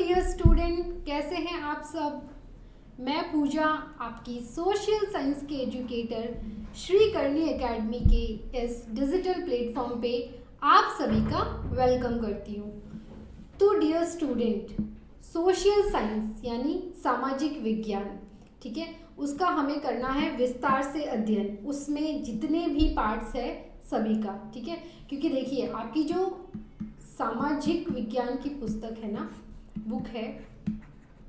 Dear student, कैसे हैं आप सब। मैं पूजा आपकी सोशल साइंस के एजुकेटर श्री करणी एकेडमी के इस डिजिटल प्लेटफॉर्म पे आप सभी का वेलकम करती हूँ। तो डियर स्टूडेंट, सोशल साइंस यानी सामाजिक विज्ञान, ठीक है, उसका हमें करना है विस्तार से अध्ययन। उसमें जितने भी पार्ट्स है सभी का, ठीक है, क्योंकि देखिए आपकी जो सामाजिक विज्ञान की पुस्तक है ना, बुक है,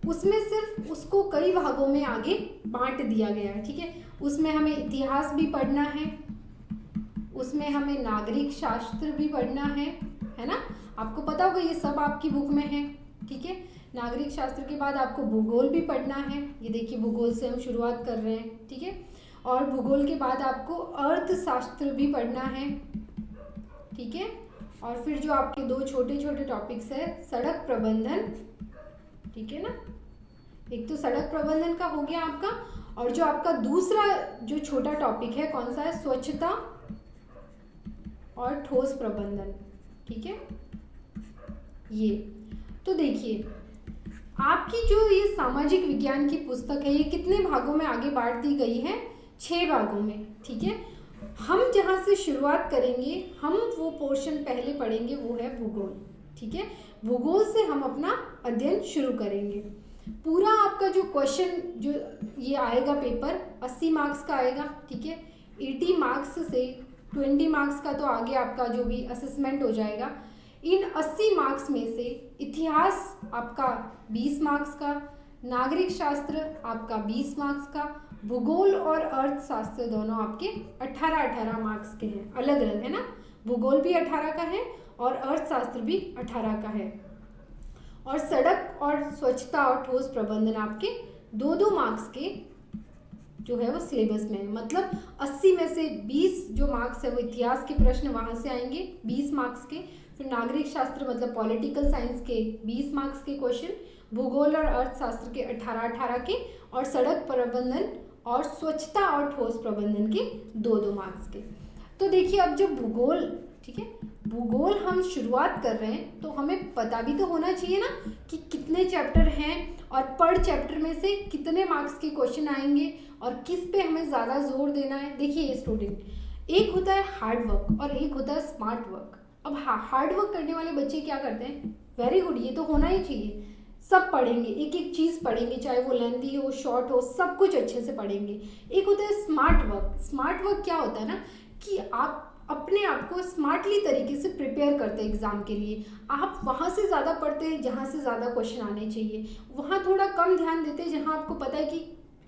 उसमें सिर्फ उसको कई भागों में आगे बांट दिया गया है, ठीक है। उसमें हमें इतिहास भी पढ़ना है, उसमें हमें नागरिक शास्त्र भी पढ़ना है ना। आपको पता होगा ये सब आपकी बुक में है, ठीक है। नागरिक शास्त्र के बाद आपको भूगोल भी पढ़ना है। ये देखिए भूगोल से हम शुरुआत कर रहे हैं, ठीक है। और भूगोल के बाद आपको अर्थशास्त्र भी पढ़ना है, ठीक है। और फिर जो आपके दो छोटे छोटे टॉपिक्स है, सड़क प्रबंधन, ठीक है ना। एक तो सड़क प्रबंधन का हो गया आपका, और जो आपका दूसरा जो छोटा टॉपिक है कौन सा है, स्वच्छता और ठोस प्रबंधन, ठीक है। ये तो देखिए आपकी जो ये सामाजिक विज्ञान की पुस्तक है, ये कितने भागों में आगे बांट दी गई है, 6 भागों में, ठीक है। हम जहाँ से शुरुआत करेंगे, हम वो पोर्शन पहले पढ़ेंगे, वो है भूगोल, ठीक है। भूगोल से हम अपना अध्ययन शुरू करेंगे। पूरा आपका जो क्वेश्चन जो ये आएगा पेपर 80 मार्क्स का आएगा, ठीक है। 80 मार्क्स से 20 मार्क्स का तो आगे आपका जो भी असेसमेंट हो जाएगा। इन 80 मार्क्स में से इतिहास आपका 20 मार्क्स का, नागरिक शास्त्र आपका 20 मार्क्स का, भूगोल और अर्थशास्त्र दोनों आपके 18-18 मार्क्स के हैं, अलग अलग है ना। भूगोल भी 18 का है और अर्थशास्त्र भी 18 का है। और सड़क और स्वच्छता और ठोस प्रबंधन आपके 2-2 मार्क्स के जो है वो सिलेबस में है। मतलब 80 में से 20 जो मार्क्स है वो इतिहास के प्रश्न वहाँ से आएंगे 20 मार्क्स के। फिर नागरिक शास्त्र मतलब पॉलिटिकल साइंस के 20 मार्क्स के क्वेश्चन, भूगोल और अर्थशास्त्र के 18-18 के, और सड़क प्रबंधन और स्वच्छता और ठोस प्रबंधन के 2-2 मार्क्स के। तो देखिए अब जब भूगोल, ठीक है, भूगोल हम शुरुआत कर रहे हैं तो हमें पता भी तो होना चाहिए ना कि कितने चैप्टर हैं और पर चैप्टर में से कितने मार्क्स के क्वेश्चन आएंगे और किस पे हमें ज़्यादा जोर देना है। देखिए स्टूडेंट, एक होता है हार्ड वर्क और एक होता है स्मार्ट वर्क। अब हार्ड वर्क करने वाले बच्चे क्या करते हैं, वेरी गुड, ये तो होना ही चाहिए, सब पढ़ेंगे, एक एक चीज़ पढ़ेंगे, चाहे वो लेंथी हो शॉर्ट हो, सब कुछ अच्छे से पढ़ेंगे। एक होता है स्मार्ट वर्क। स्मार्ट वर्क क्या होता है ना कि आप अपने आप को स्मार्टली तरीके से प्रिपेयर करते हैं एग्ज़ाम के लिए। आप वहाँ से ज़्यादा पढ़ते हैं जहाँ से ज़्यादा क्वेश्चन आने चाहिए, वहाँ थोड़ा कम ध्यान देते हैं जहाँ आपको पता है कि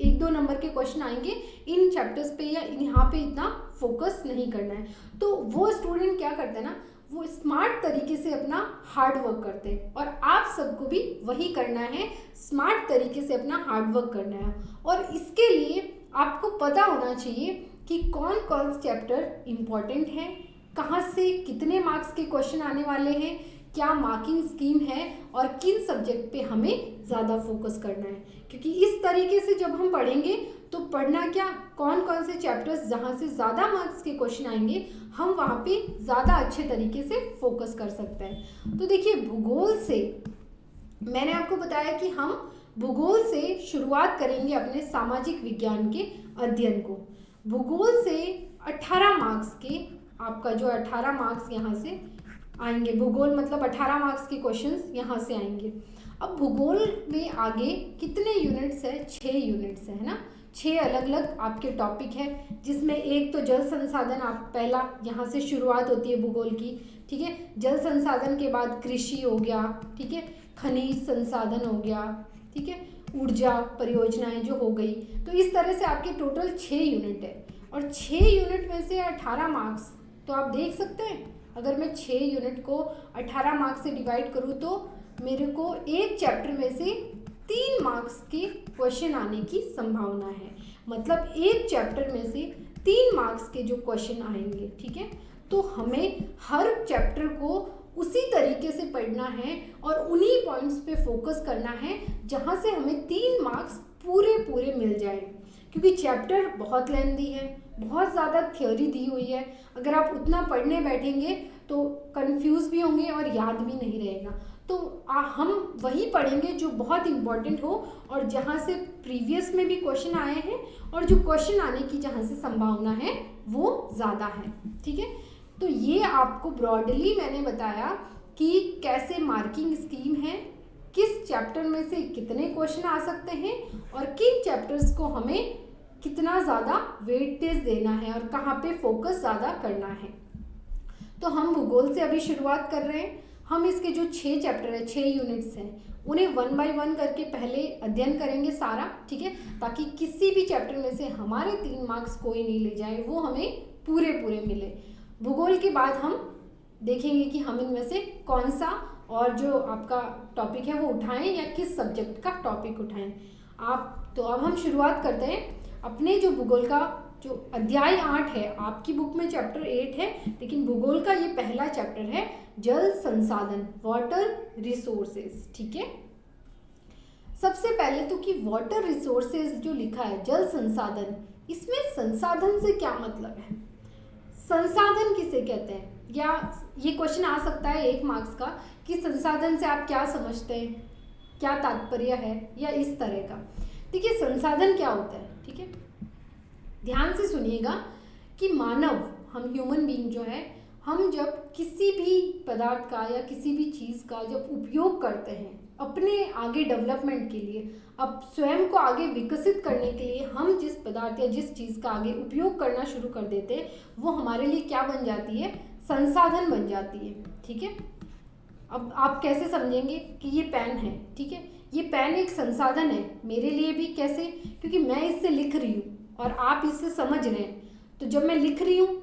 1-2 नंबर के क्वेश्चन आएंगे, इन चैप्टर्स पे या यहाँ पे इतना फोकस नहीं करना है। तो वो स्टूडेंट क्या करते हैं ना, वो स्मार्ट तरीके से अपना हार्ड वर्क करते हैं, और आप सबको भी वही करना है, स्मार्ट तरीके से अपना हार्ड वर्क करना है। और इसके लिए आपको पता होना चाहिए कि कौन कौन से चैप्टर इम्पॉर्टेंट हैं, कहाँ से कितने मार्क्स के क्वेश्चन आने वाले हैं, क्या मार्किंग स्कीम है और किन सब्जेक्ट पे हमें ज़्यादा फोकस करना है। क्योंकि इस तरीके से जब हम पढ़ेंगे तो पढ़ना क्या, कौन कौन से चैप्टर्स जहाँ से ज़्यादा मार्क्स के क्वेश्चन आएंगे हम वहाँ पे ज़्यादा अच्छे तरीके से फोकस कर सकते हैं। तो देखिए भूगोल से मैंने आपको बताया कि हम भूगोल से शुरुआत करेंगे अपने सामाजिक विज्ञान के अध्ययन को। भूगोल से 18 मार्क्स के आपका जो 18 मार्क्स यहाँ से आएंगे, भूगोल मतलब 18 मार्क्स के क्वेश्चंस यहाँ से आएंगे। अब भूगोल में आगे कितने यूनिट्स है, 6 यूनिट्स है ना, 6 अलग अलग आपके टॉपिक है, जिसमें एक तो जल संसाधन, आप पहला यहाँ से शुरुआत होती है भूगोल की, ठीक है। जल संसाधन के बाद कृषि हो गया, ठीक है, खनिज संसाधन हो गया, ठीक है, ऊर्जा परियोजनाएं जो हो गई। तो इस तरह से आपके टोटल 6 यूनिट है, और 6 यूनिट में से 18 मार्क्स, तो आप देख सकते हैं अगर मैं 6 यूनिट को 18 मार्क्स से डिवाइड करूँ तो मेरे को एक चैप्टर में से 3 मार्क्स के क्वेश्चन आने की संभावना है। मतलब एक चैप्टर में से 3 मार्क्स के जो क्वेश्चन आएंगे, ठीक है। तो हमें हर चैप्टर को उसी तरीके से पढ़ना है और उन्हीं पॉइंट्स पे फोकस करना है जहाँ से हमें 3 मार्क्स पूरे मिल जाए। क्योंकि चैप्टर बहुत लेंथी है, बहुत ज़्यादा थ्योरी दी हुई है, अगर आप उतना पढ़ने बैठेंगे तो कंफ्यूज भी होंगे और याद भी नहीं रहेगा। तो हम वही पढ़ेंगे जो बहुत इम्पॉर्टेंट हो और जहाँ से प्रीवियस में भी क्वेश्चन आए हैं और जो क्वेश्चन आने की जहाँ से संभावना है वो ज़्यादा है। ठीक है, तो ये आपको ब्रॉडली मैंने बताया कि कैसे मार्किंग स्कीम है, किस चैप्टर में से कितने क्वेश्चन आ सकते हैं और किन चैप्टर्स को हमें कितना ज़्यादा वेटेज देना है और कहाँ पे फोकस ज़्यादा करना है। तो हम भूगोल से अभी शुरुआत कर रहे हैं। हम इसके जो 6 चैप्टर है, 6 यूनिट्स हैं, उन्हें 1 बाय 1 करके पहले अध्ययन करेंगे सारा। ठीक है, ताकि किसी भी चैप्टर में से हमारे 3 मार्क्स कोई नहीं ले जाए, वो हमें पूरे मिले। भूगोल के बाद हम देखेंगे कि हम इनमें से कौन सा और जो आपका टॉपिक है वो उठाएं या किस सब्जेक्ट का टॉपिक उठाएं आप। तो अब हम शुरुआत करते हैं अपने जो भूगोल का जो अध्याय 8 है, आपकी बुक में चैप्टर 8 है, लेकिन भूगोल का ये पहला चैप्टर है, जल संसाधन, वाटर रिसोर्सेज। ठीक है, सबसे पहले तो कि वाटर रिसोर्सेज जो लिखा है, जल संसाधन, इसमें संसाधन से क्या मतलब है, संसाधन किसे कहते हैं, या ये क्वेश्चन आ सकता है 1 मार्क्स का कि संसाधन से आप क्या समझते हैं, क्या तात्पर्य है, या इस तरह का। देखिए संसाधन क्या होता है, ठीक है, ध्यान से सुनिएगा कि मानव, हम ह्यूमन बीइंग जो है, हम जब किसी भी पदार्थ का या किसी भी चीज़ का जब उपयोग करते हैं अपने आगे डेवलपमेंट के लिए, अब स्वयं को आगे विकसित करने के लिए हम जिस पदार्थ या जिस चीज़ का आगे उपयोग करना शुरू कर देते हैं, वो हमारे लिए क्या बन जाती है, संसाधन बन जाती है। ठीक है, अब आप कैसे समझेंगे कि ये पेन है, ठीक है, ये पेन एक संसाधन है मेरे लिए भी। कैसे, क्योंकि मैं इससे लिख रही हूँ और आप इससे समझ रहे हैं, तो जब मैं लिख रही हूँ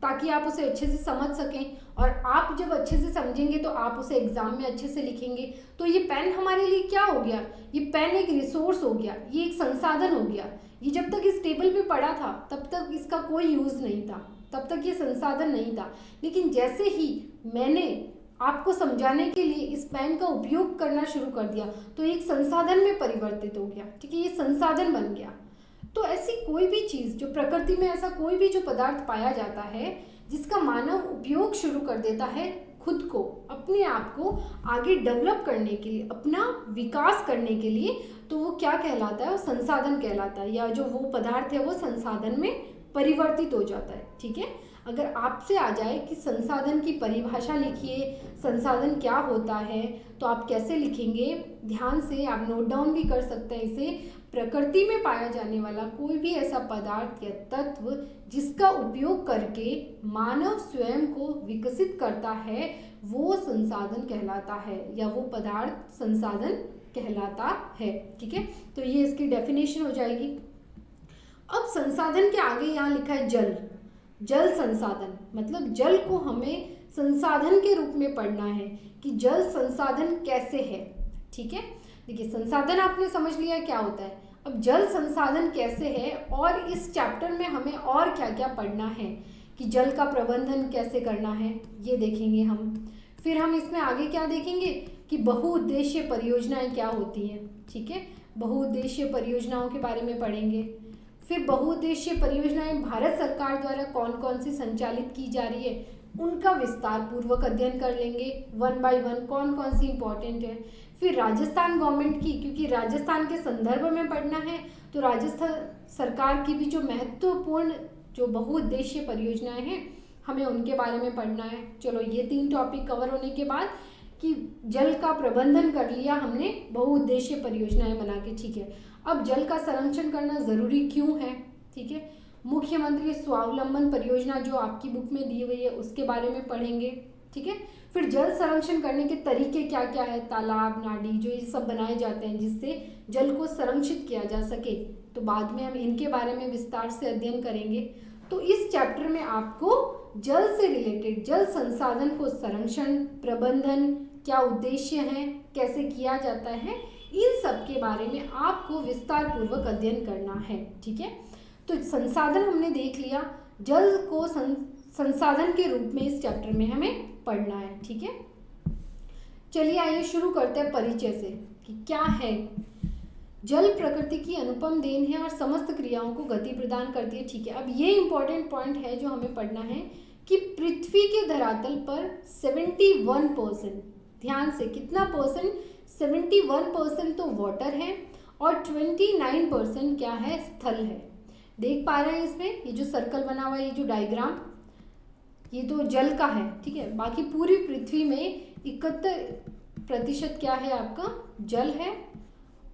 ताकि आप उसे अच्छे से समझ सकें, और आप जब अच्छे से समझेंगे तो आप उसे एग्जाम में अच्छे से लिखेंगे। तो ये पेन हमारे लिए क्या हो गया, ये पेन एक रिसोर्स हो गया, ये एक संसाधन हो गया। ये जब तक इस टेबल पे पड़ा था तब तक इसका कोई यूज़ नहीं था, तब तक ये संसाधन नहीं था। लेकिन जैसे ही मैंने आपको समझाने के लिए इस पेन का उपयोग करना शुरू कर दिया तो एक संसाधन में परिवर्तित हो गया। ठीक है, ये संसाधन बन गया। तो ऐसी कोई भी चीज़ जो प्रकृति में, ऐसा कोई भी जो पदार्थ पाया जाता है जिसका मानव उपयोग शुरू कर देता है खुद को, अपने आप को आगे डेवलप करने के लिए, अपना विकास करने के लिए, तो वो क्या कहलाता है, वो संसाधन कहलाता है, या जो वो पदार्थ है वो संसाधन में परिवर्तित हो जाता है। ठीक है, अगर आपसे आ जाए कि संसाधन की परिभाषा लिखिए, संसाधन क्या होता है, तो आप कैसे लिखेंगे, ध्यान से आप नोट डाउन भी कर सकते हैं इसे। प्रकृति में पाया जाने वाला कोई भी ऐसा पदार्थ या तत्व जिसका उपयोग करके मानव स्वयं को विकसित करता है, वो संसाधन कहलाता है, या वो पदार्थ संसाधन कहलाता है। ठीक है, तो ये इसकी डेफिनेशन हो जाएगी। अब संसाधन के आगे यहाँ लिखा है जल, जल संसाधन, मतलब जल को हमें संसाधन के रूप में पढ़ना है कि जल संसाधन कैसे है। ठीक है, देखिए संसाधन आपने समझ लिया क्या होता है, अब जल संसाधन कैसे है, और इस चैप्टर में हमें और क्या क्या पढ़ना है कि जल का प्रबंधन कैसे करना है, ये देखेंगे हम। फिर हम इसमें आगे क्या देखेंगे कि बहुउद्देशीय परियोजनाएं क्या होती हैं। ठीक है, बहुउद्देशीय परियोजनाओं के बारे में पढ़ेंगे। फिर बहुउद्देशीय परियोजनाएं भारत सरकार द्वारा कौन कौन सी संचालित की जा रही है, उनका विस्तार पूर्वक अध्ययन कर लेंगे 1 बाय 1, कौन कौन सी इंपॉर्टेंट है। फिर राजस्थान गवर्नमेंट की, क्योंकि राजस्थान के संदर्भ में पढ़ना है, तो राजस्थान सरकार की भी जो महत्वपूर्ण जो बहुउद्देशीय परियोजनाएं हैं, हमें उनके बारे में पढ़ना है। चलो, ये 3 टॉपिक कवर होने के बाद कि जल का प्रबंधन कर लिया हमने बहुउद्देशीय परियोजनाएं बना के। ठीक है, अब जल का संरक्षण करना ज़रूरी क्यों है। ठीक है, मुख्यमंत्री स्वावलंबन परियोजना जो आपकी बुक में दी हुई है उसके बारे में पढ़ेंगे। ठीक है, फिर जल संरक्षण करने के तरीके क्या क्या है, तालाब, नाली, जो ये सब बनाए जाते हैं जिससे जल को संरक्षित किया जा सके, तो बाद में हम इनके बारे में विस्तार से अध्ययन करेंगे। तो इस चैप्टर में आपको जल से रिलेटेड, जल संसाधन को संरक्षण, प्रबंधन, क्या उद्देश्य हैं, कैसे किया जाता है, इन सब के बारे में आपको विस्तार पूर्वक अध्ययन करना है। ठीक है, तो संसाधन हमने देख लिया, जल को संसाधन के रूप में इस चैप्टर में हमें पढ़ना है। ठीक है, चलिए आइए शुरू करते हैं परिचय से कि क्या है जल। प्रकृति की अनुपम देन है और समस्त क्रियाओं को गति प्रदान करती है। ठीक है, अब ये इंपॉर्टेंट पॉइंट है जो हमें पढ़ना है कि पृथ्वी के धरातल पर 71%, ध्यान से कितना परसेंट, 71% तो वाटर है और 29% क्या है, स्थल है। देख पा रहे हैं इसमें ये जो सर्कल बना हुआ है, ये जो डायग्राम, ये तो जल का है, ठीक है। बाकी पूरी पृथ्वी में 71% क्या है आपका जल है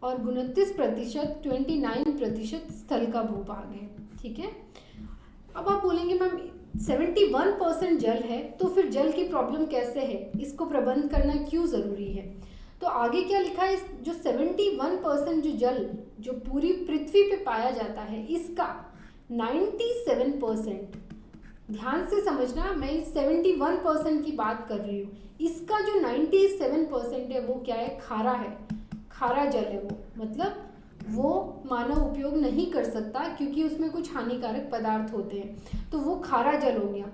और 29%, 29% स्थल का भूभाग है, ठीक है। अब आप बोलेंगे मैम 71% जल है तो फिर जल की प्रॉब्लम कैसे है, इसको प्रबंध करना क्यों ज़रूरी है। तो आगे क्या लिखा है, इस जो 71% जो जल जो पूरी पृथ्वी पे पाया जाता है, इसका 97%, ध्यान से समझना, मैं इस 71% की बात कर रही हूँ, इसका जो 97% है वो क्या है, खारा है, खारा जल है वो, मतलब वो मानव उपयोग नहीं कर सकता क्योंकि उसमें कुछ हानिकारक पदार्थ होते हैं, तो वो खारा जल हो गया।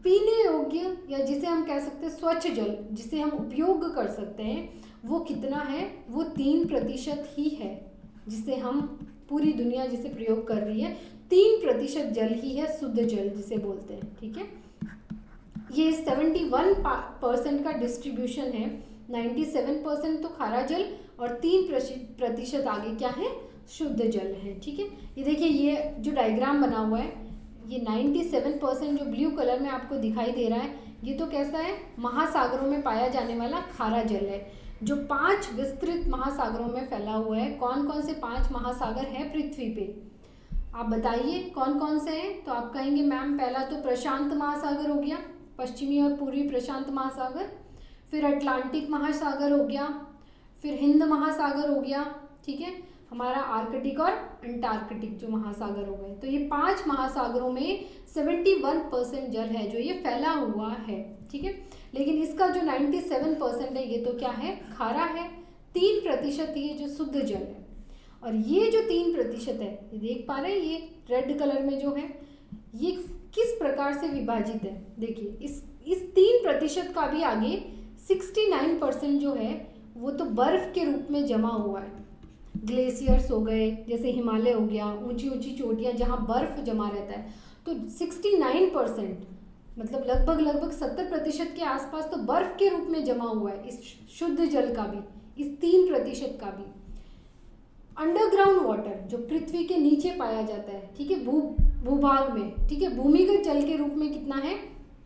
पीने योग्य या जिसे हम कह सकते हैं स्वच्छ जल, जिसे हम उपयोग कर सकते हैं, वो कितना है, वो 3% ही है, जिसे हम पूरी दुनिया जिसे प्रयोग कर रही है, 3% जल ही है शुद्ध जल जिसे बोलते हैं, ठीक है। ये 71% का डिस्ट्रीब्यूशन है, 97% तो खारा जल और 3% आगे क्या है, शुद्ध जल है, ठीक है। ये देखिए ये जो डायग्राम बना हुआ है, ये 97% जो ब्लू कलर में आपको दिखाई दे रहा है, ये तो कैसा है, महासागरों में पाया जाने वाला खारा जल है, जो 5 विस्तृत महासागरों में फैला हुआ है। कौन कौन से 5 महासागर हैं पृथ्वी पे, आप बताइए कौन कौन से हैं। तो आप कहेंगे मैम पहला तो प्रशांत महासागर हो गया, पश्चिमी और पूर्वी प्रशांत महासागर, फिर अटलांटिक महासागर हो गया, फिर हिंद महासागर हो गया, ठीक है, हमारा आर्कटिक और अंटार्कटिक जो महासागर हो गए। तो ये 5 महासागरों में 71% जल है जो ये फैला हुआ है, ठीक है। लेकिन इसका जो 97% है ये तो क्या है, खारा है, 3% ये जो शुद्ध जल है। और ये जो 3% है, ये देख पा रहे हैं, ये रेड कलर में जो है, ये किस प्रकार से विभाजित है, देखिए इस 3% का भी आगे 69% जो है वो तो बर्फ के रूप में जमा हुआ है। ग्लेशियर्स हो गए, जैसे हिमालय हो गया, ऊंची ऊंची चोटियाँ जहाँ बर्फ जमा रहता है, तो 69% मतलब लगभग 70% के आसपास तो बर्फ के रूप में जमा हुआ है, इस शुद्ध जल का भी, इस 3% का भी। अंडरग्राउंड वाटर जो पृथ्वी के नीचे पाया जाता है, ठीक है, भूभाग में, ठीक है, भूमिगत जल के रूप में कितना है,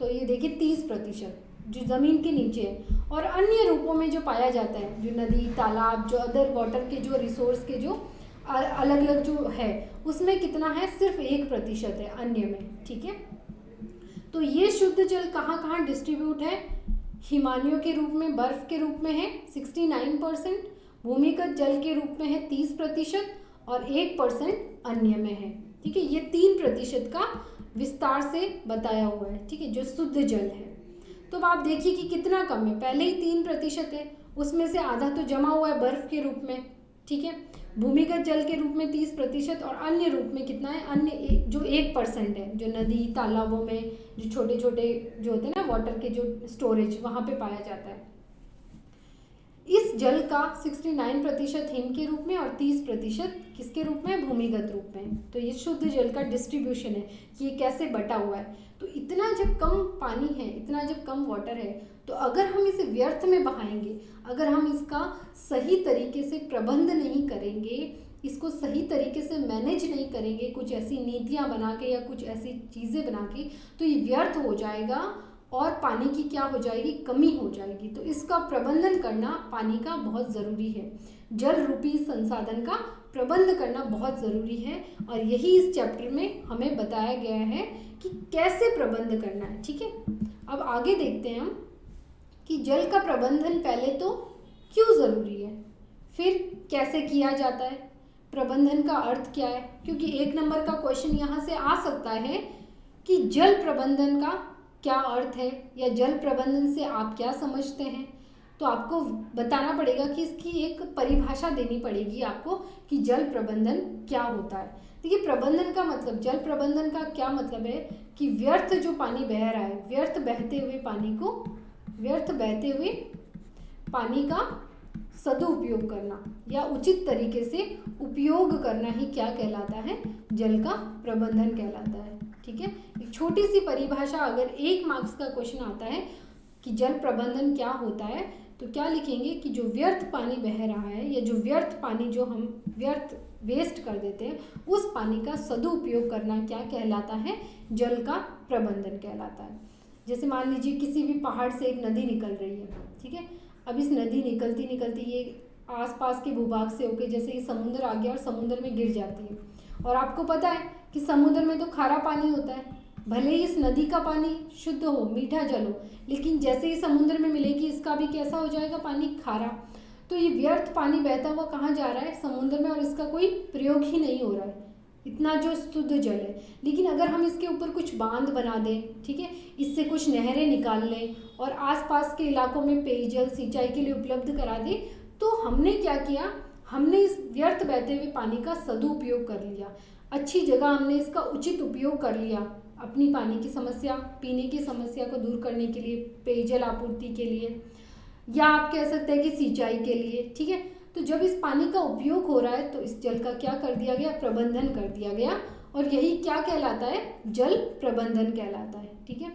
तो ये देखिए 30% जो ज़मीन के नीचे है। और अन्य रूपों में जो पाया जाता है, जो नदी, तालाब, जो अदर वाटर के जो रिसोर्स के जो अलग अलग जो है, उसमें कितना है, सिर्फ 1% है अन्य में, ठीक है। तो ये शुद्ध जल कहाँ कहाँ डिस्ट्रीब्यूट है, हिमालयों के रूप में, बर्फ के रूप में है 69%, भूमिगत जल के रूप में है 30% और 1% अन्य में है, ठीक है। ये 3% का विस्तार से बताया हुआ है, ठीक है, जो शुद्ध जल है। तो अब आप देखिए कि कितना कम है, पहले ही 3% है, उसमें से आधा तो जमा हुआ है बर्फ के रूप में, ठीक है, भूमिगत जल के रूप में 30% और अन्य रूप में कितना है, अन्य जो 1% है, जो नदी तालाबों में जो छोटे छोटे जो होते हैं ना वाटर के जो स्टोरेज, वहाँ पे पाया जाता है। इस जल का 69% हिम के रूप में और 30% किसके रूप में, भूमिगत रूप में। तो ये शुद्ध जल का डिस्ट्रीब्यूशन है कि ये कैसे बटा हुआ है। तो इतना जब कम पानी है, इतना जब कम वाटर है, तो अगर हम इसे व्यर्थ में बहाएंगे, अगर हम इसका सही तरीके से प्रबंध नहीं करेंगे, इसको सही तरीके से मैनेज नहीं करेंगे, कुछ ऐसी नीतियाँ बना के या कुछ ऐसी चीज़ें बना के, तो ये व्यर्थ हो जाएगा और पानी की क्या हो जाएगी, कमी हो जाएगी। तो इसका प्रबंधन करना पानी का बहुत ज़रूरी है, जल रूपी संसाधन का प्रबंध करना बहुत ज़रूरी है। और यही इस चैप्टर में हमें बताया गया है कि कैसे प्रबंध करना है, ठीक है। अब आगे देखते हैं हम कि जल का प्रबंधन पहले तो क्यों ज़रूरी है, फिर कैसे किया जाता है, प्रबंधन का अर्थ क्या है, क्योंकि 1 नंबर का क्वेश्चन यहाँ से आ सकता है कि जल प्रबंधन का क्या अर्थ है या जल प्रबंधन से आप क्या समझते हैं। तो आपको बताना पड़ेगा कि इसकी एक परिभाषा देनी पड़ेगी आपको कि जल प्रबंधन क्या होता है। देखिए प्रबंधन का मतलब, जल प्रबंधन का क्या मतलब है कि व्यर्थ जो पानी बह रहा है, व्यर्थ बहते हुए पानी का सदुपयोग करना या उचित तरीके से उपयोग करना ही क्या कहलाता है, जल का प्रबंधन कहलाता है, ठीक है। एक छोटी सी परिभाषा, अगर 1 मार्क्स का क्वेश्चन आता है कि जल प्रबंधन क्या होता है, तो क्या लिखेंगे कि जो व्यर्थ पानी बह रहा है या जो व्यर्थ पानी जो हम व्यर्थ वेस्ट कर देते हैं, उस पानी का सदुपयोग करना क्या कहलाता है? जल का प्रबंधन कहलाता है। जैसे मान लीजिए किसी भी पहाड़ से एक नदी निकल रही है, ठीक है। अब इस नदी निकलती निकलती ये आसपास के भूभाग से होकर जैसे ये समुद्र आ गया और समुद्र में गिर जाती है, और आपको पता है कि समुद्र में तो खारा पानी होता है, भले ही इस नदी का पानी शुद्ध हो, मीठा जल हो, लेकिन जैसे ही समुद्र में मिलेगी इसका भी कैसा हो जाएगा? पानी खारा। तो ये व्यर्थ पानी बहता हुआ कहाँ जा रहा है? समुद्र में, और इसका कोई प्रयोग ही नहीं हो रहा है, इतना जो शुद्ध जल है। लेकिन अगर हम इसके ऊपर कुछ बांध बना दें, ठीक है, इससे कुछ नहरें निकाल लें और आसपास के इलाकों में पेयजल सिंचाई के लिए उपलब्ध करा दें, तो हमने क्या किया? हमने इस व्यर्थ बहते हुए पानी का सदुपयोग कर लिया, अच्छी जगह हमने इसका उचित उपयोग कर लिया अपनी पानी की समस्या, पीने की समस्या को दूर करने के लिए, पेयजल आपूर्ति के लिए, या आप कह सकते हैं कि सिंचाई के लिए, ठीक है। तो जब इस पानी का उपयोग हो रहा है तो इस जल का क्या कर दिया गया? प्रबंधन कर दिया गया, और यही क्या कहलाता है? जल प्रबंधन कहलाता है, ठीक है।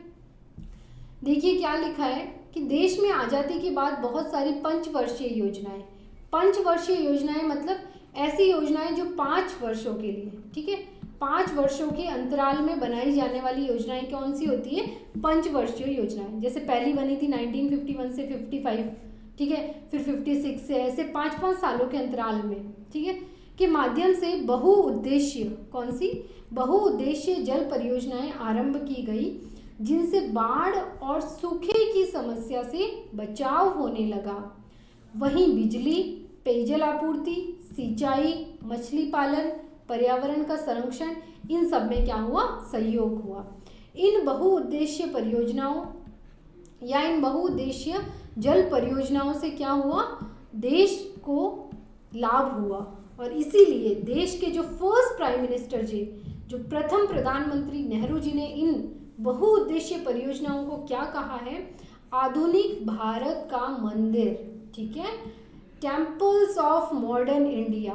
देखिए क्या लिखा है कि देश में आज़ादी के बाद बहुत सारी पंचवर्षीय योजनाएं, पंचवर्षीय योजनाएं मतलब ऐसी योजनाएं जो 5 वर्षों के लिए, ठीक है, 5 वर्षों के अंतराल में बनाई जाने वाली योजनाएं कौन सी होती है? पंचवर्षीय योजनाएं। जैसे पहली बनी थी 1951 से 55, ठीक है, फिर 56 से, ऐसे 5-5 सालों के अंतराल में, ठीक है, के माध्यम से बहुउद्देशीय, कौन सी? बहुउद्देशीय जल परियोजनाएं आरंभ की गई, जिनसे बाढ़ और सूखे की समस्या से बचाव होने लगा। वहीं बिजली, पेयजल आपूर्ति, सिंचाई, मछली पालन, पर्यावरण का संरक्षण, इन सब में क्या हुआ? सहयोग हुआ। इन बहुउद्देशीय परियोजनाओं या इन बहुउद्देशीय जल परियोजनाओं से क्या हुआ? देश को लाभ हुआ, और इसीलिए देश के जो फर्स्ट प्राइम मिनिस्टर जी, जो प्रथम प्रधानमंत्री नेहरू जी ने इन बहुउद्देशीय परियोजनाओं को क्या कहा है? आधुनिक भारत का मंदिर, ठीक है, टेम्पल्स ऑफ मॉडर्न इंडिया।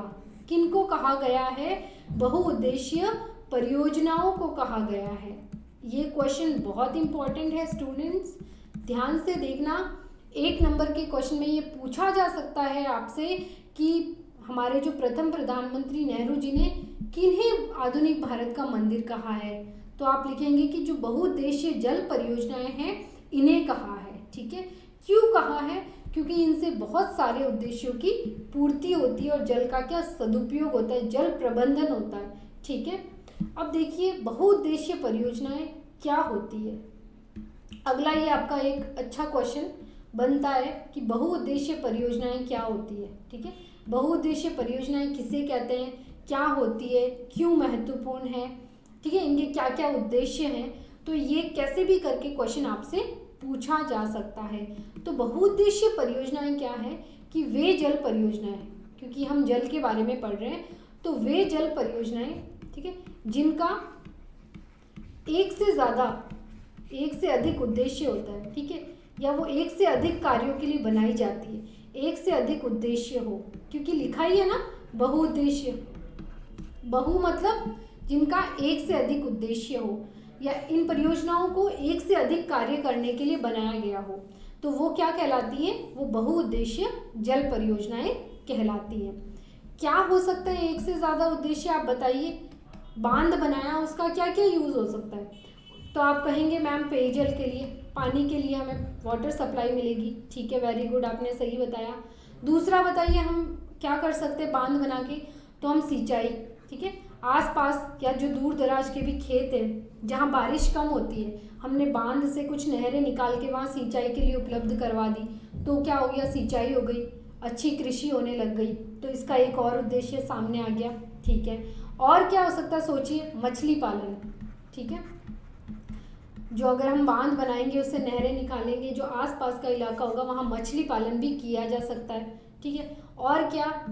किनको कहा गया है? बहुउद्देशीय परियोजनाओं को कहा गया है। ये क्वेश्चन बहुत इंपॉर्टेंट है स्टूडेंट्स, ध्यान से देखना। 1 नंबर के क्वेश्चन में ये पूछा जा सकता है आपसे कि हमारे जो प्रथम प्रधानमंत्री नेहरू जी ने किन्हें आधुनिक भारत का मंदिर कहा है, तो आप लिखेंगे कि जो बहुउद्देशीय जल परियोजनाएं हैं इन्हें कहा है, ठीक है। क्यों कहा है? क्योंकि इनसे बहुत सारे उद्देश्यों की पूर्ति होती है और जल का क्या सदुपयोग होता है, जल प्रबंधन होता है, ठीक है। अब देखिए बहुउद्देशीय परियोजनाएं क्या होती है। अगला ये आपका एक अच्छा क्वेश्चन बनता है कि बहुउद्देशीय परियोजनाएं क्या होती है, ठीक है। बहुउद्देशीय परियोजनाएं किसे कहते हैं, क्या होती है, क्यों महत्वपूर्ण है, ठीक है, इनके क्या क्या उद्देश्य हैं। तो ये कैसे भी करके क्वेश्चन आपसे पूछा जा सकता है। तो बहुउद्देशीय परियोजनाएं क्या है कि वे जल परियोजनाएं, क्योंकि हम जल के बारे में पढ़ रहे हैं, तो वे जल परियोजनाएं, ठीक है, जिनका एक से अधिक उद्देश्य होता है, ठीक है, या वो एक से अधिक कार्यों के लिए बनाई जाती है, एक से अधिक उद्देश्य हो, क्योंकि लिखा ही है ना बहुउद्देश्य, बहु मतलब जिनका एक से अधिक उद्देश्य हो, या इन परियोजनाओं को एक से अधिक कार्य करने के लिए बनाया गया हो, तो वो क्या कहलाती है? वो बहुउद्देशीय जल परियोजनाएं कहलाती हैं। क्या हो सकता है एक से ज़्यादा उद्देश्य, आप बताइए। बांध बनाया, उसका क्या क्या यूज़ हो सकता है? तो आप कहेंगे मैम पेयजल के लिए, पानी के लिए हमें वाटर सप्लाई मिलेगी, ठीक है, वेरी गुड, आपने सही बताया। दूसरा बताइए हम क्या कर सकते हैं बांध बना के? तो हम सिंचाई, ठीक है, आसपास या जो दूर दराज के भी खेत हैं जहाँ बारिश कम होती है, हमने बांध से कुछ नहरें निकाल के वहाँ सिंचाई के लिए उपलब्ध करवा दी, तो क्या हो गया? सिंचाई हो गई, अच्छी कृषि होने लग गई, तो इसका एक और उद्देश्य सामने आ गया, ठीक है। और क्या हो सकता है सोचिए? मछली पालन, ठीक है, जो अगर हम बांध बनाएंगे उससे नहरें निकालेंगे, जो आसपास का इलाका होगा वहाँ मछली पालन भी किया जा सकता है, ठीक है। और क्या?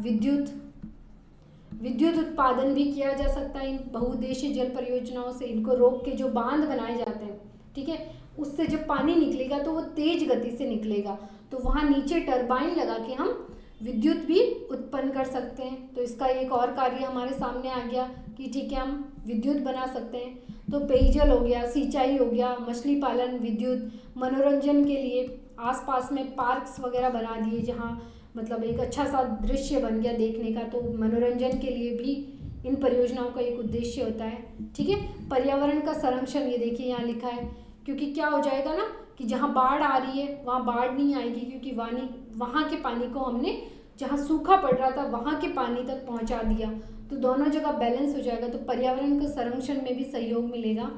विद्युत उत्पादन भी किया जा सकता है इन बहुउद्देशीय जल परियोजनाओं से। इनको रोक के जो बांध बनाए जाते हैं, ठीक है, उससे जब पानी निकलेगा तो वो तेज गति से निकलेगा, तो वहाँ नीचे टरबाइन लगा के हम विद्युत भी उत्पन्न कर सकते हैं। तो इसका एक और कार्य हमारे सामने आ गया कि ठीक है हम विद्युत बना सकते हैं। तो पेयजल हो गया, सिंचाई हो गया, मछली पालन, विद्युत, मनोरंजन के लिए आसपास में पार्क्स वगैरह बना दिए जहाँ मतलब एक अच्छा सा दृश्य बन गया देखने का, तो मनोरंजन के लिए भी इन परियोजनाओं का एक उद्देश्य होता है। ठीक है, पर्यावरण का संरक्षण, ये देखिए यहाँ लिखा है, क्योंकि क्या हो जाएगा ना कि जहाँ बाढ़ आ रही है वहाँ बाढ़ नहीं आएगी, क्योंकि वहाँ के पानी को हमने जहाँ सूखा पड़ रहा था वहाँ के पानी तक पहुँचा दिया, तो दोनों जगह बैलेंस हो जाएगा, तो पर्यावरण के संरक्षण में भी सहयोग मिलेगा।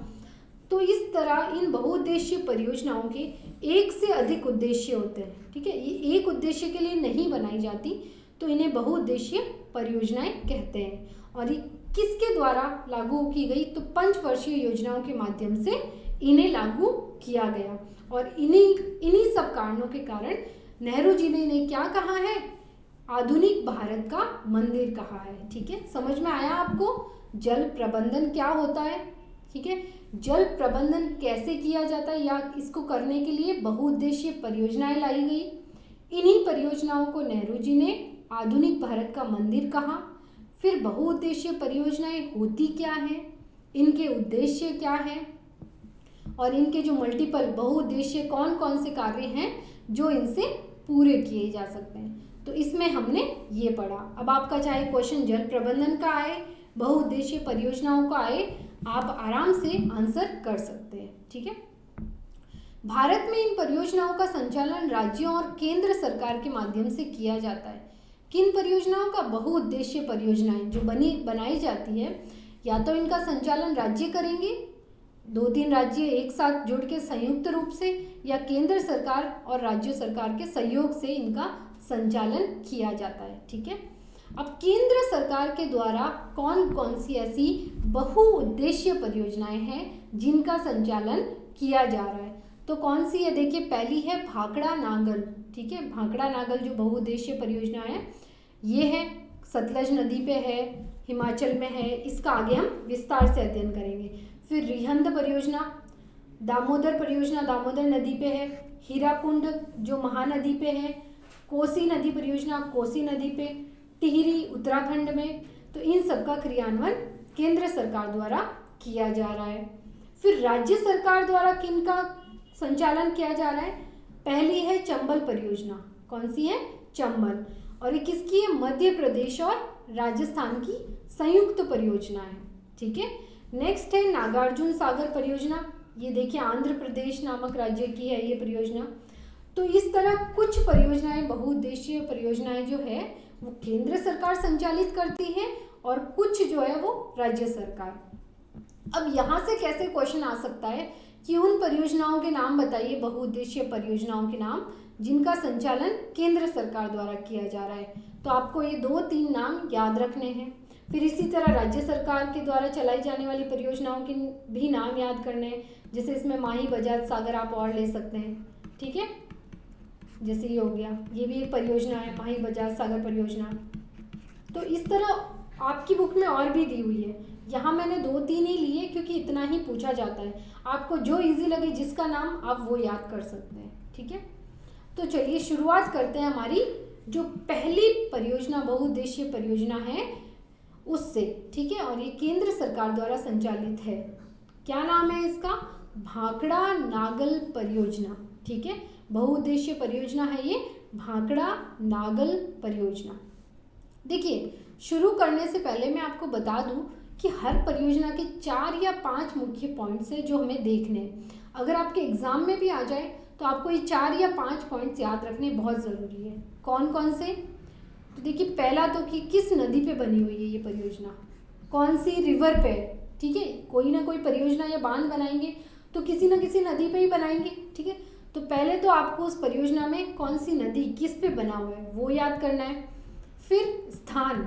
तो इस तरह इन बहुउद्देशीय परियोजनाओं के एक से अधिक उद्देश्य होते हैं। ठीक है, ये एक उद्देश्य के लिए नहीं बनाई जाती, तो इन्हें बहुउद्देशीय परियोजनाएं कहते हैं। और ये किसके द्वारा लागू की गई, तो पंचवर्षीय योजनाओं के माध्यम से इन्हें लागू किया गया। और इन्हीं सब कारणों के कारण नेहरू जी ने इन्हें क्या कहा है, आधुनिक भारत का मंदिर कहा है। ठीक है, समझ में आया आपको जल प्रबंधन क्या होता है। ठीक है, जल प्रबंधन कैसे किया जाता है, या इसको करने के लिए बहुउद्देशीय परियोजनाएं लाई गई। इन्हीं परियोजनाओं को नेहरू जी ने आधुनिक भारत का मंदिर कहा। फिर बहुउद्देशीय परियोजनाएं होती क्या हैं, इनके उद्देश्य क्या हैं, और इनके जो मल्टीपल बहुउद्देशीय कौन कौन से कार्य हैं जो इनसे पूरे किए जा सकते हैं, तो इसमें हमने ये पढ़ा। अब आपका चाहे क्वेश्चन जल प्रबंधन का आए, बहुउद्देशीय परियोजनाओं का आए, आप आराम से आंसर कर सकते हैं। ठीक है, भारत में इन परियोजनाओं का संचालन राज्यों और केंद्र सरकार के माध्यम से किया जाता है। किन परियोजनाओं का, बहुउद्देशीय परियोजनाएं जो बनाई जाती है, या तो इनका संचालन राज्य करेंगे, 2-3 राज्य एक साथ जुड़ के संयुक्त रूप से, या केंद्र सरकार और राज्य सरकार के सहयोग से इनका संचालन किया जाता है। ठीक है, अब केंद्र सरकार के द्वारा कौन कौन सी ऐसी बहुउद्देशीय परियोजनाएं हैं जिनका संचालन किया जा रहा है, तो कौन सी है, देखिए पहली है भाखड़ा नागल। ठीक है, भाखड़ा नागल जो बहुउद्देशीय परियोजना है, ये है सतलज नदी पे है, हिमाचल में है, इसका आगे हम विस्तार से अध्ययन करेंगे। फिर रिहंद परियोजना, दामोदर परियोजना दामोदर नदी पे है, हीराकुंड जो महानदी पे है, कोसी नदी परियोजना कोसी नदी पे, टिहरी उत्तराखंड में, तो इन सब का क्रियान्वयन केंद्र सरकार द्वारा किया जा रहा है। फिर राज्य सरकार द्वारा किन का संचालन किया जा रहा है, पहली है चंबल परियोजना, कौन सी है, चंबल, और ये किसकी है, मध्य प्रदेश और राजस्थान की संयुक्त परियोजना है। ठीक है, नेक्स्ट है नागार्जुन सागर परियोजना, ये देखिए आंध्र प्रदेश नामक राज्य की है ये परियोजना। तो इस तरह कुछ परियोजनाएं, बहुउद्देशीय परियोजनाएं जो है वो केंद्र सरकार संचालित करती है, और कुछ जो है वो राज्य सरकार। अब यहाँ से कैसे क्वेश्चन आ सकता है कि उन परियोजनाओं के नाम बताइए, बहुउद्देशीय परियोजनाओं के नाम जिनका संचालन केंद्र सरकार द्वारा किया जा रहा है, तो आपको ये 2-3 नाम याद रखने हैं। फिर इसी तरह राज्य सरकार के द्वारा चलाई जाने वाली परियोजनाओं के भी नाम याद करने हैं, जैसे इसमें माही बजाज सागर आप और ले सकते हैं। ठीक है, जैसे ये हो गया, ये भी एक परियोजना है माही बजाज सागर परियोजना। तो इस तरह आपकी बुक में और भी दी हुई है, यहाँ मैंने 2-3 ही लिए क्योंकि इतना ही पूछा जाता है, आपको जो इजी लगे जिसका नाम आप वो याद कर सकते हैं। ठीक है, तो चलिए शुरुआत करते हैं हमारी जो पहली परियोजना बहुउद्देशीय परियोजना है उससे। ठीक है, और ये केंद्र सरकार द्वारा संचालित है, क्या नाम है इसका, भाखड़ा नागल परियोजना। ठीक है, बहुउद्देशीय परियोजना है ये भाखड़ा नागल परियोजना। देखिए, शुरू करने से पहले मैं आपको बता दूं कि हर परियोजना के 4 या 5 मुख्य पॉइंट्स हैं जो हमें देखने हैं। अगर आपके एग्जाम में भी आ जाए तो आपको ये 4 या 5 पॉइंट्स याद रखने बहुत ज़रूरी है। कौन कौन से, तो देखिए पहला तो कि किस नदी पे बनी हुई है ये परियोजना, कौन सी रिवर पे। ठीक है, कोई ना कोई परियोजना या बांध बनाएंगे तो किसी न किसी नदी पे ही बनाएंगे। ठीक है, तो पहले तो आपको उस परियोजना में कौन सी नदी किस पे बना हुआ है वो याद करना है। फिर स्थान,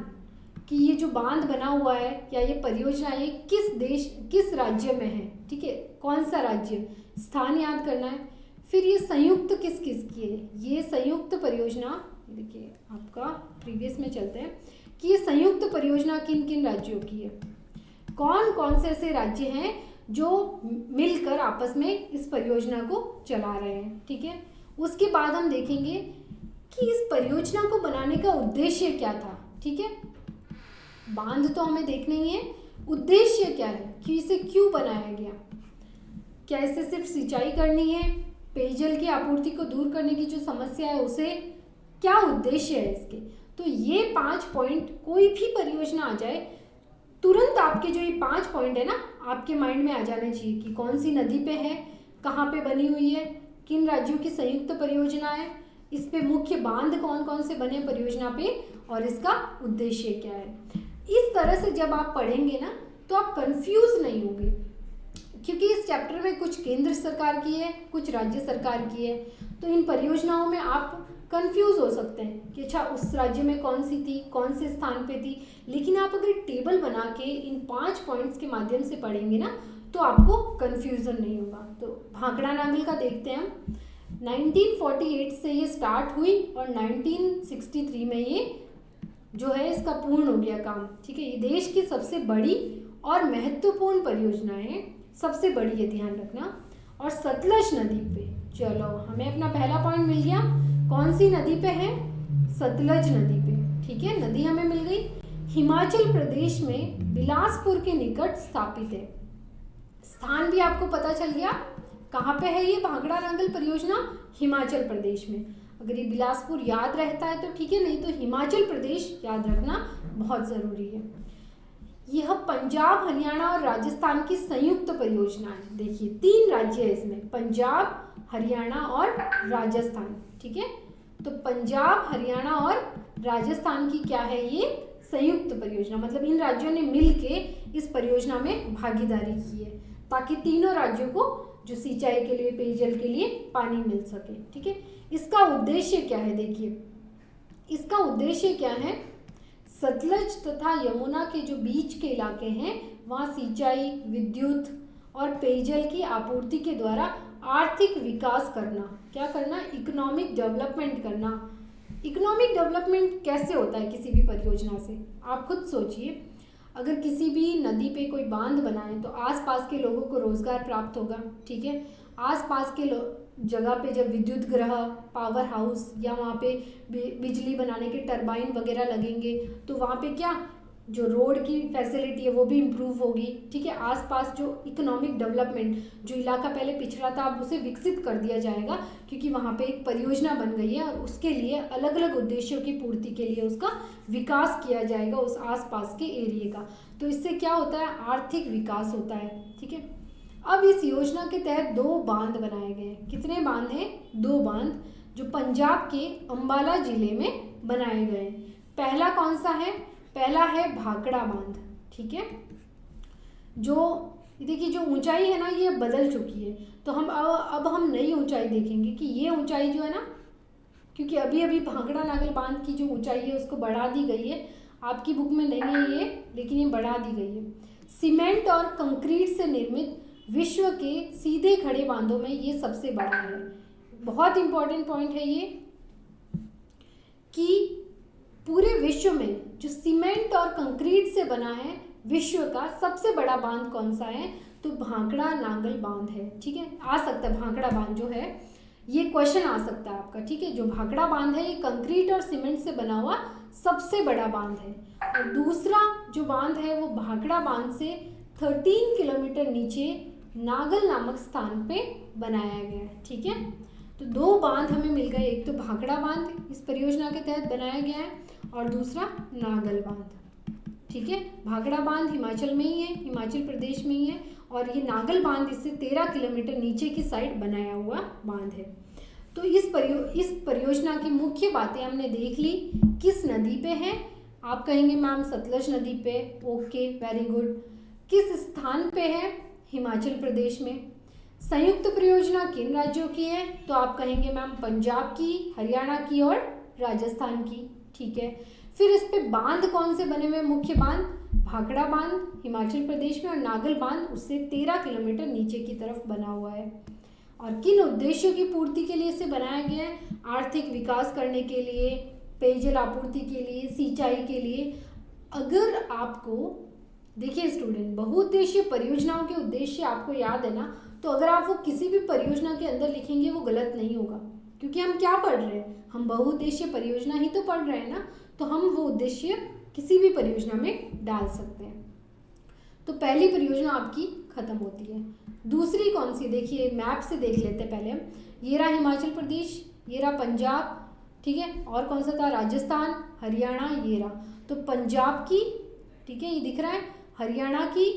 कि ये जो बांध बना हुआ है या ये परियोजना है किस देश किस राज्य में है। ठीक है, कौन सा राज्य, स्थान याद करना है। फिर ये संयुक्त किस किस की है, ये संयुक्त परियोजना, देखिए आपका प्रीवियस में चलते हैं कि ये संयुक्त परियोजना किन किन राज्यों की है, कौन कौन से ऐसे राज्य हैं जो मिलकर आपस में इस परियोजना को चला रहे हैं। ठीक है, उसके बाद हम देखेंगे कि इस परियोजना को बनाने का उद्देश्य क्या था। ठीक है, बांध तो हमें देखना ही है, उद्देश्य क्या है कि इसे क्यों बनाया गया, क्या इसे सिर्फ सिंचाई करनी है पेयजल की आपूर्ति को दूर करने की जो समस्या है उसे क्या उद्देश्य है इसके। तो ये 5 पॉइंट कोई भी परियोजना आ जाए तुरंत आपके जो ये 5 पॉइंट है ना आपके माइंड में आ जाने चाहिए कि कौन सी नदी पे है, कहाँ पे बनी हुई है, किन राज्यों की संयुक्त परियोजना है, इस पे मुख्य बांध कौन कौन से बने परियोजना पे और इसका उद्देश्य क्या है। इस तरह से जब आप पढ़ेंगे ना तो आप कंफ्यूज नहीं होंगे, क्योंकि इस चैप्टर में कुछ केंद्र सरकार की है, कुछ राज्य सरकार की है। तो इन परियोजनाओं में आप कंफ्यूज हो सकते हैं कि अच्छा उस राज्य में कौन सी थी, कौन से स्थान पे थी। लेकिन आप अगर टेबल बना के इन 5 पॉइंट्स के माध्यम से पढ़ेंगे ना तो आपको कंफ्यूजन नहीं होगा। तो भाखड़ा नांगल का देखते हैं हम। 1948 से ये स्टार्ट हुई और 1963 में ये जो है इसका पूर्ण हो गया काम। ठीक है, ये देश की सबसे बड़ी और महत्वपूर्ण परियोजना है, सबसे बड़ी है, ध्यान रखना। और सतलज नदी पे, चलो हमें अपना पहला पॉइंट मिल गया। कौन सी नदी पे है? सतलज नदी पे। ठीक है, नदी हमें मिल गई। हिमाचल प्रदेश में बिलासपुर के निकट स्थापित है। स्थान भी आपको पता चल गया, कहाँ पे है ये भाखड़ा नांगल परियोजना? हिमाचल प्रदेश में। अगर ये बिलासपुर याद रहता है तो ठीक है, नहीं तो हिमाचल प्रदेश याद रखना बहुत ज़रूरी है। यह पंजाब, हरियाणा और राजस्थान की संयुक्त परियोजना है। देखिए 3 राज्य है इसमें, पंजाब, हरियाणा और राजस्थान। ठीक है, तो पंजाब, हरियाणा और राजस्थान की क्या है ये संयुक्त परियोजना, मतलब इन राज्यों ने मिलके इस परियोजना में भागीदारी की है ताकि तीनों राज्यों को जो सिंचाई के लिए, पेयजल के लिए पानी मिल सके। ठीक है, इसका उद्देश्य क्या है? देखिए इसका उद्देश्य क्या है, सतलज तथा यमुना के जो बीच के इलाके हैं वहाँ सिंचाई, विद्युत और पेयजल की आपूर्ति के द्वारा आर्थिक विकास करना। क्या करना? इकोनॉमिक डेवलपमेंट करना। इकोनॉमिक डेवलपमेंट कैसे होता है किसी भी परियोजना से? आप खुद सोचिए, अगर किसी भी नदी पे कोई बांध बनाए तो आसपास के लोगों को रोजगार प्राप्त होगा। ठीक है, आसपास के जगह पे जब विद्युत ग्रह, पावर हाउस या वहाँ पे बिजली बनाने के टरबाइन वगैरह लगेंगे तो वहाँ पे क्या जो रोड की फैसिलिटी है वो भी इम्प्रूव होगी। ठीक है, आसपास जो इकोनॉमिक डेवलपमेंट, जो इलाका पहले पिछड़ा था अब उसे विकसित कर दिया जाएगा, क्योंकि वहाँ पे एक परियोजना बन गई है और उसके लिए अलग अलग उद्देश्यों की पूर्ति के लिए उसका विकास किया जाएगा उस आसपास के एरिए का। तो इससे क्या होता है? आर्थिक विकास होता है। ठीक है, अब इस योजना के तहत 2 बांध बनाए गए। कितने बांध हैं? 2 बांध, जो पंजाब के अंबाला जिले में बनाए गए। पहला कौन सा है? पहला है भाखड़ा बांध। ठीक है, जो देखिए जो ऊंचाई है ना ये बदल चुकी है, तो हम अब हम नई ऊंचाई देखेंगे कि ये ऊंचाई जो है ना, क्योंकि अभी अभी भाखड़ा नांगल बांध की जो ऊंचाई है उसको बढ़ा दी गई है। आपकी बुक में नहीं है ये, लेकिन ये बढ़ा दी गई है। सीमेंट और कंक्रीट से निर्मित विश्व के सीधे खड़े बांधों में ये सबसे बड़ा है। बहुत इंपॉर्टेंट पॉइंट है ये कि पूरे विश्व में जो सीमेंट और कंक्रीट से बना है विश्व का सबसे बड़ा बांध कौन सा है? तो भाखड़ा नांगल बांध है। ठीक है, आ सकता है भाखड़ा बांध जो है, ये क्वेश्चन आ सकता है आपका। ठीक है, जो भाखड़ा बांध है ये कंक्रीट और सीमेंट से बना हुआ सबसे बड़ा बांध है। और दूसरा जो बांध है वो भाखड़ा बांध से 13 किलोमीटर नीचे नागल नामक स्थान पे बनाया गया है। ठीक है, तो 2 बांध हमें मिल गए, एक तो भाखड़ा बांध इस परियोजना के तहत बनाया गया है और दूसरा नागल बांध। ठीक है, भाखड़ा बांध हिमाचल में ही है, हिमाचल प्रदेश में ही है, और ये नागल बांध इससे 13 किलोमीटर नीचे की साइड बनाया हुआ बांध है। तो इस परियोजना की मुख्य बातें हमने देख ली। किस नदी पे है? आप कहेंगे मैम सतलज नदी पे। Okay, very good. किस स्थान पे है? हिमाचल प्रदेश में। संयुक्त परियोजना किन राज्यों की है? तो आप कहेंगे मैम पंजाब की, हरियाणा की और राजस्थान की। ठीक है, फिर इस पे बांध कौन से बने हुए? मुख्य बांध भाखड़ा बांध हिमाचल प्रदेश में और नागल बांध उससे 13 किलोमीटर नीचे की तरफ बना हुआ है। और किन उद्देश्यों की पूर्ति के लिए इसे बनाया गया है? आर्थिक विकास करने के लिए, पेयजल आपूर्ति के लिए, सिंचाई के लिए। अगर आपको देखिए स्टूडेंट, बहुउद्देशीय परियोजनाओं के उद्देश्य आपको याद है ना, तो अगर आप वो किसी भी परियोजना के अंदर लिखेंगे वो गलत नहीं होगा, क्योंकि हम क्या पढ़ रहे हैं? हम बहुउद्देशीय परियोजना ही तो पढ़ रहे हैं ना, तो हम वो उद्देश्य किसी भी परियोजना में डाल सकते हैं। तो पहली परियोजना आपकी खत्म होती है। दूसरी कौन सी, देखिए मैप से देख लेते हैं पहले हम। ये रहा हिमाचल प्रदेश, ये रहा पंजाब, ठीक है, और कौन सा था, राजस्थान, हरियाणा, ये रहा। तो पंजाब की, ठीक है, ये दिख रहा है, हरियाणा की,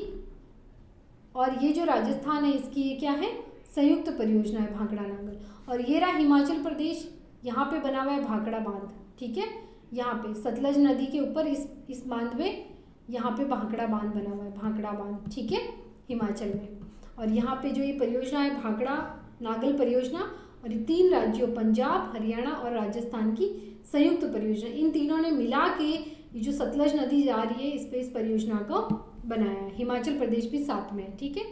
और ये जो राजस्थान है इसकी ये क्या है, संयुक्त परियोजना है भाखड़ा नांगल। और ये रहा हिमाचल प्रदेश, यहाँ पे बना हुआ है भाखड़ा बांध, ठीक है, यहाँ पे सतलज नदी के ऊपर इस बांध में यहाँ पे भाखड़ा बांध बना हुआ है, भाखड़ा बांध, ठीक है, हिमाचल में। और यहाँ पे जो ये परियोजना है भाखड़ा नागल परियोजना, और ये 3 राज्यों पंजाब, हरियाणा और राजस्थान की संयुक्त परियोजना, इन तीनों ने मिला के ये जो सतलज नदी जा रही है इस पे इस परियोजना को बनाया है। हिमाचल प्रदेश भी साथ में है, ठीक है।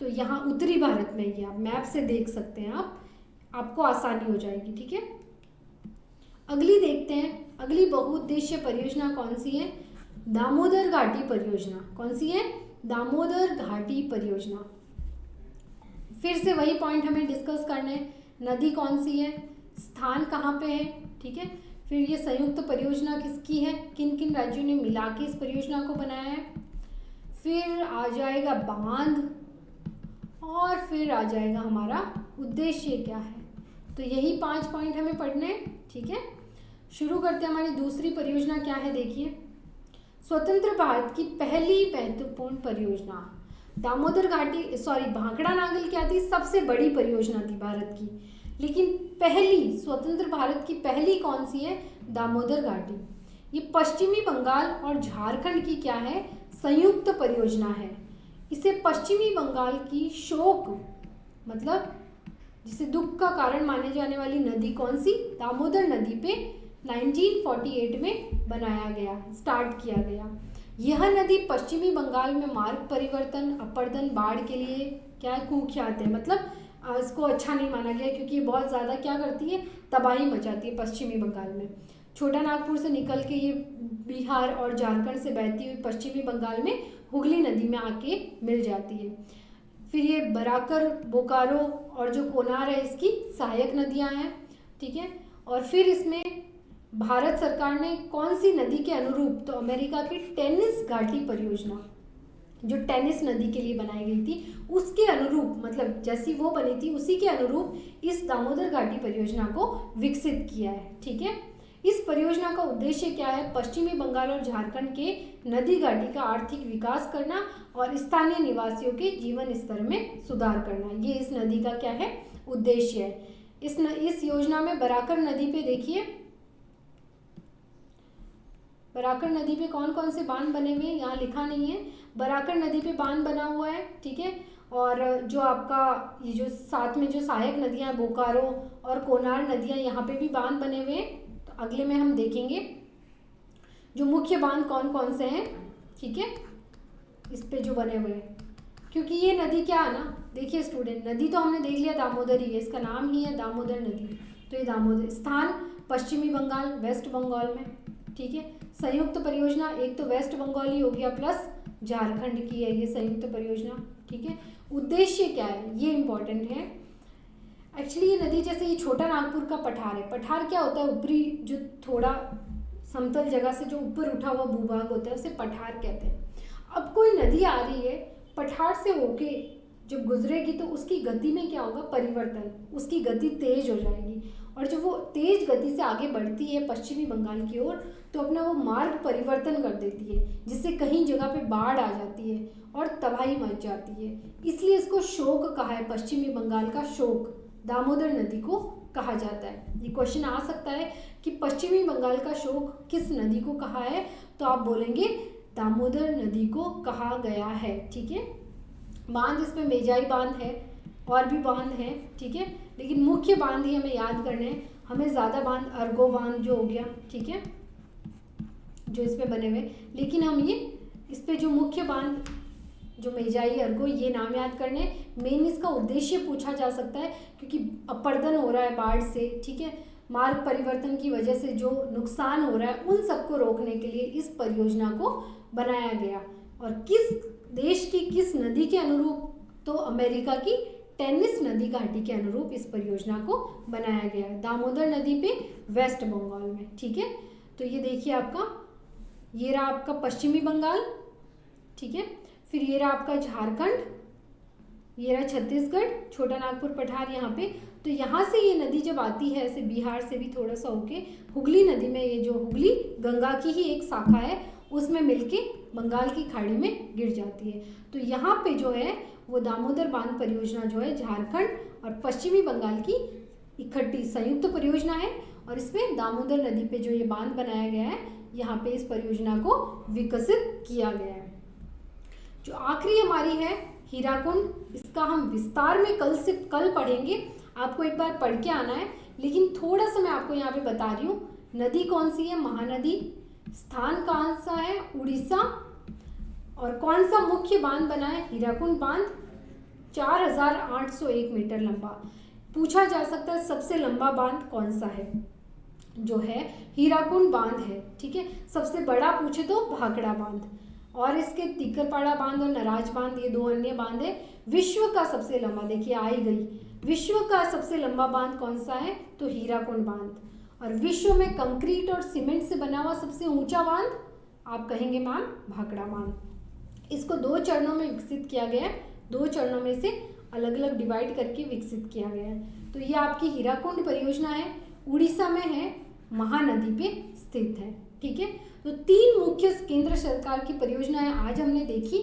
तो यहाँ उत्तरी भारत में ये आप मैप से देख सकते हैं, आपको आसानी हो जाएगी, ठीक है। अगली देखते हैं, अगली बहुउद्देशीय परियोजना कौन सी है, दामोदर घाटी परियोजना। कौन सी है, दामोदर घाटी परियोजना। फिर से वही पॉइंट हमें डिस्कस करना है, नदी कौन सी है, स्थान कहाँ पे है, ठीक है, फिर ये संयुक्त परियोजना किसकी है, किन किन राज्यों ने मिला के इस परियोजना को बनाया है, फिर आ जाएगा बांध, और फिर आ जाएगा हमारा उद्देश्य क्या है। तो यही 5 पॉइंट हमें पढ़ने हैं, ठीक है। शुरू करते हैं, हमारी दूसरी परियोजना क्या है, देखिए, स्वतंत्र भारत की पहली महत्वपूर्ण परियोजना दामोदर घाटी, सॉरी भाखड़ा नागल क्या थी, सबसे बड़ी परियोजना थी भारत की, लेकिन पहली स्वतंत्र भारत की पहली कौन सी है, दामोदर घाटी। ये पश्चिमी बंगाल और झारखंड की क्या है, संयुक्त परियोजना है। इसे पश्चिमी बंगाल की शोक, मतलब जिसे दुख का कारण माने जाने वाली नदी कौन सी, दामोदर नदी पे 1948 में बनाया गया, स्टार्ट किया गया। यह नदी पश्चिमी बंगाल में मार्ग परिवर्तन, अपरदन, बाढ़ के लिए क्या कुख्यात है, मतलब इसको अच्छा नहीं माना गया क्योंकि ये बहुत ज़्यादा क्या करती है, तबाही मचाती है पश्चिमी बंगाल में। छोटा नागपुर से निकल के ये बिहार और झारखंड से बहती हुई पश्चिमी बंगाल में हुगली नदी में आके मिल जाती है। फिर ये बराकर, बोकारो और जो कोनार है इसकी सहायक नदियां हैं, ठीक है। और फिर इसमें भारत सरकार ने कौन सी नदी के अनुरूप, तो अमेरिका की टेनिस घाटी परियोजना, जो टेनिस नदी के लिए बनाई गई थी उसके अनुरूप, मतलब जैसी वो बनी थी उसी के अनुरूप इस दामोदर घाटी परियोजना को विकसित किया है, ठीक है। इस परियोजना का उद्देश्य क्या है, पश्चिमी बंगाल और झारखंड के नदी घाटी का आर्थिक विकास करना और स्थानीय निवासियों के जीवन स्तर में सुधार करना, ये इस नदी का क्या है, उद्देश्य है। इस योजना में बराकर नदी पे देखिए, बराकर नदी पे कौन कौन से बांध बने हुए हैं यहाँ लिखा नहीं है, बराकर नदी पे बांध बना हुआ है, ठीक है। और जो आपका ये जो साथ में जो सहायक नदियाँ हैं, बोकारो और कोनार नदियाँ, यहाँ पे भी बांध बने हुए हैं। तो अगले में हम देखेंगे जो मुख्य बांध कौन कौन से हैं, ठीक है, इस पे जो बने हुए हैं। क्योंकि ये नदी क्या है ना, देखिए स्टूडेंट, नदी तो हमने देख लिया दामोदर ही है, इसका नाम ही है दामोदर नदी। तो ये दामोदर, स्थान पश्चिमी बंगाल, वेस्ट बंगाल में, ठीक है। संयुक्त परियोजना, एक तो वेस्ट बंगाल ही हो गया प्लस झारखंड की है ये संयुक्त परियोजना, ठीक है। उद्देश्य क्या है, ये इंपॉर्टेंट है। एक्चुअली ये नदी, जैसे ये छोटा नागपुर का पठार है, पठार क्या होता है, ऊपरी जो थोड़ा समतल जगह से जो ऊपर उठा हुआ भूभाग होता है उसे पठार कहते हैं। अब कोई नदी आ रही है, पठार से होके जब गुजरेगी तो उसकी गति में क्या होगा, परिवर्तन, उसकी गति तेज हो जाएगी, और जब वो तेज गति से आगे बढ़ती है पश्चिमी बंगाल की ओर तो अपना वो मार्ग परिवर्तन कर देती है, जिससे कहीं जगह पे बाढ़ आ जाती है और तबाही मच जाती है। इसलिए इसको शोक कहा है, पश्चिमी बंगाल का शोक दामोदर नदी को कहा जाता है। ये क्वेश्चन आ सकता है कि पश्चिमी बंगाल का शोक किस नदी को कहा है, तो आप बोलेंगे दामोदर नदी को कहा गया है, ठीक है। बांध इसमें मेजाई बांध है, और भी बांध हैं, ठीक है, लेकिन मुख्य बांध ही हमें याद करने हैं। हमें ज़्यादा बांध अर्गो बांध जो हो गया, ठीक है, जो इस पे बने हुए, लेकिन हम ये इस पे जो मुख्य बांध जो मेजाई, अर्गो, ये नाम याद करने। मेन इसका उद्देश्य पूछा जा सकता है क्योंकि अपरदन हो रहा है बाढ़ से, ठीक है, मार्ग परिवर्तन की वजह से जो नुकसान हो रहा है उन सबको रोकने के लिए इस परियोजना को बनाया गया। और किस देश की किस नदी के अनुरूप, तो अमेरिका की टेनिस नदी घाटी के अनुरूप इस परियोजना को बनाया गया है, दामोदर नदी पे वेस्ट बंगाल में, ठीक है। तो ये देखिए आपका, ये रहा आपका पश्चिमी बंगाल, ठीक है। फिर ये रहा आपका झारखंड, ये रहा छत्तीसगढ़, छोटा नागपुर पठार यहाँ पे। तो यहाँ से ये नदी जब आती है ऐसे बिहार से भी थोड़ा सा होके हुगली नदी में, ये जो हुगली गंगा की ही एक शाखा है, उसमें मिलके बंगाल की खाड़ी में गिर जाती है। तो यहाँ पे जो है वो दामोदर बांध परियोजना जो है झारखंड और पश्चिमी बंगाल की इकट्ठी संयुक्त परियोजना है, और इसमें दामोदर नदी पे जो ये बांध बनाया गया है, यहाँ पे इस परियोजना को विकसित किया गया है। जो आखिरी हमारी है हीराकुंड, इसका हम विस्तार में कल पढ़ेंगे, आपको एक बार पढ़ के आना है। लेकिन थोड़ा सा मैं आपको यहाँ पे बता रही हूँ, नदी कौन सी है, महानदी, स्थान कौन सा है, उड़ीसा, और कौन सा मुख्य बांध बना है, हीराकुंड बांध, 4801 मीटर लंबा। पूछा जा सकता है सबसे लंबा बांध कौन सा है, जो है हीराकुंड बांध है, ठीक है। सबसे बड़ा पूछे तो भाखड़ा बांध, और इसके तिकरपाड़ा बांध और नराज बांध, ये दो अन्य बांध है। विश्व का सबसे लंबा, देखिए आई गई, विश्व का सबसे लंबा बांध कौन सा है, तो हीराकुंड बांध। और विश्व में कंक्रीट और सीमेंट से बना हुआ सबसे ऊंचा बांध, आप कहेंगे मैम भाखड़ा बांध। इसको 2 चरणों में विकसित किया गया है, 2 चरणों में से अलग अलग डिवाइड करके विकसित किया गया है। तो ये आपकी हीराकुंड परियोजना है, उड़ीसा में है, महानदी पे स्थित है, ठीक है। तो 3 मुख्य केंद्र सरकार की परियोजनाएं आज हमने देखी।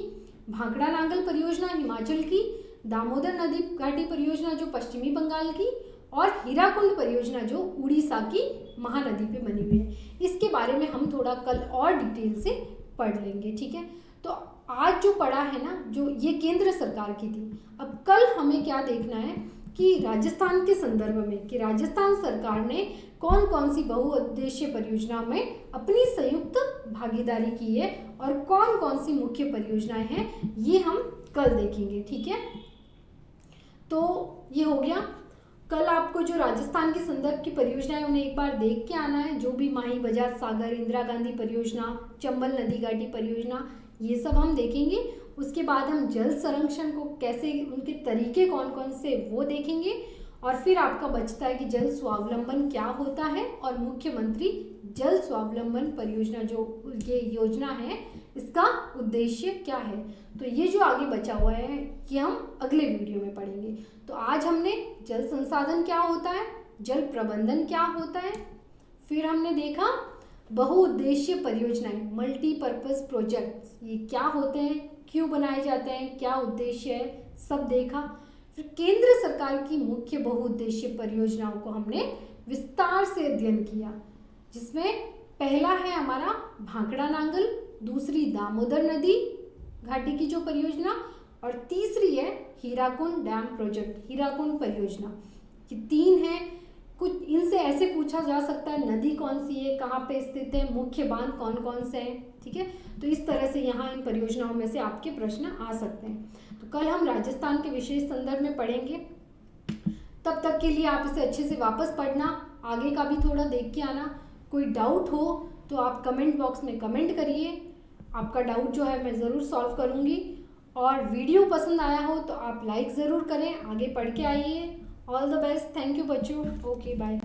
भाखड़ा नांगल परियोजना हिमाचल की, दामोदर नदी घाटी परियोजना जो पश्चिमी बंगाल की, और हीराकुंड परियोजना जो उड़ीसा की महानदी पे बनी हुई है। इसके बारे में हम थोड़ा कल और डिटेल से पढ़ लेंगे, ठीक है। तो आज जो पढ़ा है ना, जो ये केंद्र सरकार की थी, अब कल हमें क्या देखना है कि राजस्थान के संदर्भ में, कि राजस्थान सरकार ने कौन कौन सी बहुउद्देशीय परियोजना में अपनी संयुक्त भागीदारी की है और कौन कौन सी मुख्य परियोजनाएं हैं, ये हम कल देखेंगे, ठीक है। तो ये हो गया। कल आपको जो राजस्थान के संदर्भ की परियोजनाएं उन्हें एक बार देख के आना है, जो भी माही बजाज सागर, इंदिरा गांधी परियोजना, चंबल नदी घाटी परियोजना, ये सब हम देखेंगे। उसके बाद हम जल संरक्षण को कैसे, उनके तरीके कौन कौन से, वो देखेंगे। और फिर आपका बचता है कि जल स्वावलंबन क्या होता है, और मुख्यमंत्री जल स्वावलंबन परियोजना जो ये योजना है, इसका उद्देश्य क्या है। तो ये जो आगे बचा हुआ है कि हम अगले वीडियो में पढ़ेंगे। तो आज हमने जल संसाधन क्या होता है, जल प्रबंधन क्या होता है, फिर हमने देखा बहुउद्देशीय परियोजनाएं, मल्टीपर्पज प्रोजेक्ट्स, ये क्या होते हैं, क्यों बनाए जाते हैं, क्या उद्देश्य है, सब देखा। फिर केंद्र सरकार की मुख्य बहुउद्देशीय परियोजनाओं को हमने विस्तार से अध्ययन किया, जिसमें पहला है हमारा भाखड़ा नांगल, दूसरी दामोदर नदी घाटी की जो परियोजना, और तीसरी है हीराकुंड डैम प्रोजेक्ट, हीराकुंड परियोजना। ये 3 है। कुछ इनसे ऐसे पूछा जा सकता है, नदी कौन सी है, कहाँ पे स्थित है, मुख्य बांध कौन कौन से हैं, ठीक है। तो इस तरह से यहाँ इन परियोजनाओं में से आपके प्रश्न आ सकते हैं। तो कल हम राजस्थान के विशेष संदर्भ में पढ़ेंगे। तब तक के लिए आप इसे अच्छे से वापस पढ़ना, आगे का भी थोड़ा देख के आना। कोई डाउट हो तो आप कमेंट बॉक्स में कमेंट करिए, आपका डाउट जो है मैं ज़रूर सॉल्व करूँगी। और वीडियो पसंद आया हो तो आप लाइक ज़रूर करें, आगे पढ़ के आइए। All the best, thank you बच्चों, ओके बाय।